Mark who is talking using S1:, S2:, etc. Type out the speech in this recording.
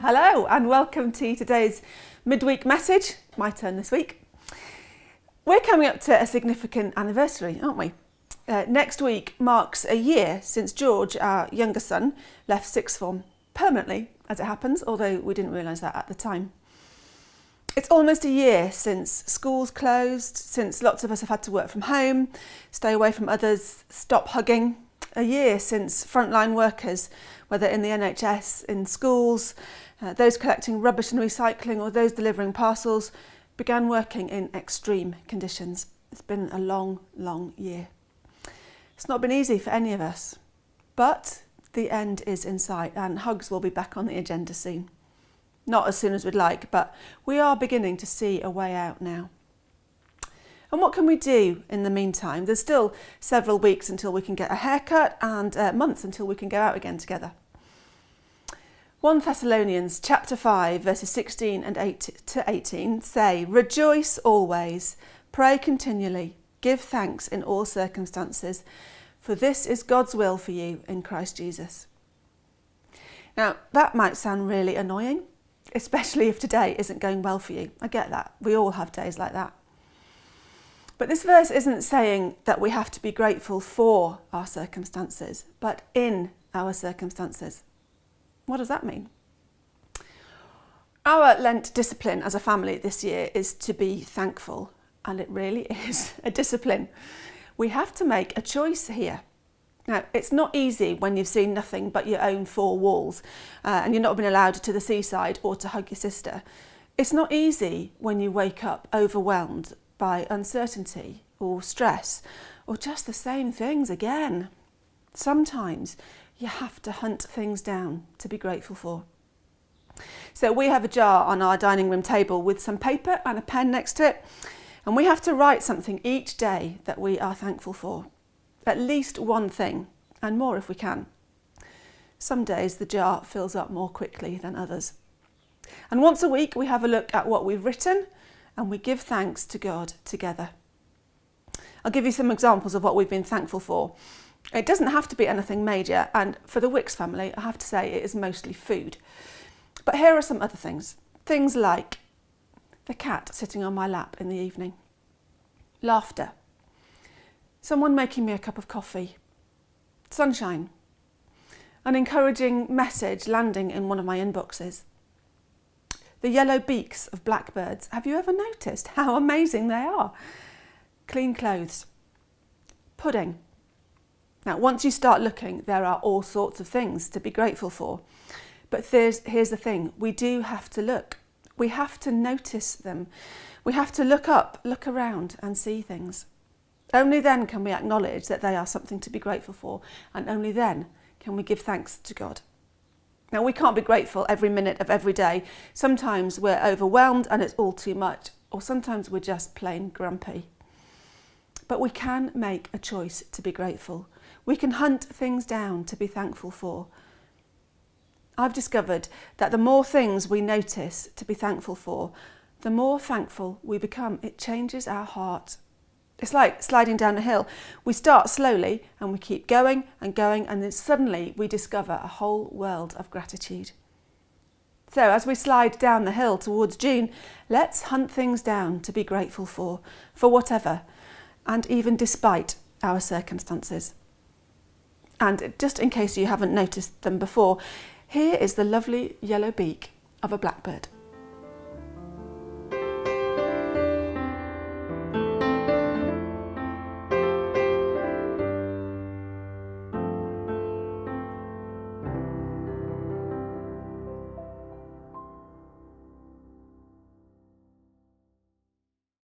S1: Hello and welcome to today's Midweek Message, my turn this week. We're coming up to a significant anniversary, aren't we? Next week marks a year since George, our younger son, left sixth form, permanently as it happens, although we didn't realise that at the time. It's almost a year since schools closed, since lots of us have had to work from home, stay away from others, stop hugging. A year since frontline workers, whether in the NHS, in schools, those collecting rubbish and recycling or those delivering parcels, began working in extreme conditions. It's been a long, long year. It's not been easy for any of us, but the end is in sight and hugs will be back on the agenda soon. Not as soon as we'd like, but we are beginning to see a way out now. And what can we do in the meantime? There's still several weeks until we can get a haircut and months until we can go out again together. 1 Thessalonians chapter 5 verses 16 and 8 to 18 say, "Rejoice always, pray continually, give thanks in all circumstances, for this is God's will for you in Christ Jesus." Now that might sound really annoying, especially if today isn't going well for you. I get that, we all have days like that. But this verse isn't saying that we have to be grateful for our circumstances, but in our circumstances. What does that mean? Our Lent discipline as a family this year is to be thankful, and it really is a discipline. We have to make a choice here. Now, it's not easy when you've seen nothing but your own four walls and you're not been allowed to the seaside or to hug your sister. It's not easy when you wake up overwhelmed by uncertainty or stress or just the same things again. Sometimes you have to hunt things down to be grateful for. So we have a jar on our dining room table with some paper and a pen next to it, and we have to write something each day that we are thankful for. At least one thing, and more if we can. Some days the jar fills up more quickly than others. And once a week we have a look at what we've written and we give thanks to God together. I'll give you some examples of what we've been thankful for. It doesn't have to be anything major, and for the Wicks family, I have to say it is mostly food. But here are some other things. Things like the cat sitting on my lap in the evening, laughter, someone making me a cup of coffee, sunshine, an encouraging message landing in one of my inboxes, the yellow beaks of blackbirds. Have you ever noticed how amazing they are? Clean clothes, pudding. Now, once you start looking, there are all sorts of things to be grateful for. But here's the thing, we do have to look. We have to notice them. We have to look up, look around and see things. Only then can we acknowledge that they are something to be grateful for, and only then can we give thanks to God. Now, we can't be grateful every minute of every day. Sometimes we're overwhelmed and it's all too much, or sometimes we're just plain grumpy. But we can make a choice to be grateful. We can hunt things down to be thankful for. I've discovered that the more things we notice to be thankful for, the more thankful we become. It changes our heart. It's like sliding down a hill. We start slowly and we keep going, and then suddenly we discover a whole world of gratitude. So as we slide down the hill towards June, let's hunt things down to be grateful for whatever, and even despite our circumstances. And just in case you haven't noticed them before, here is the lovely yellow beak of a blackbird.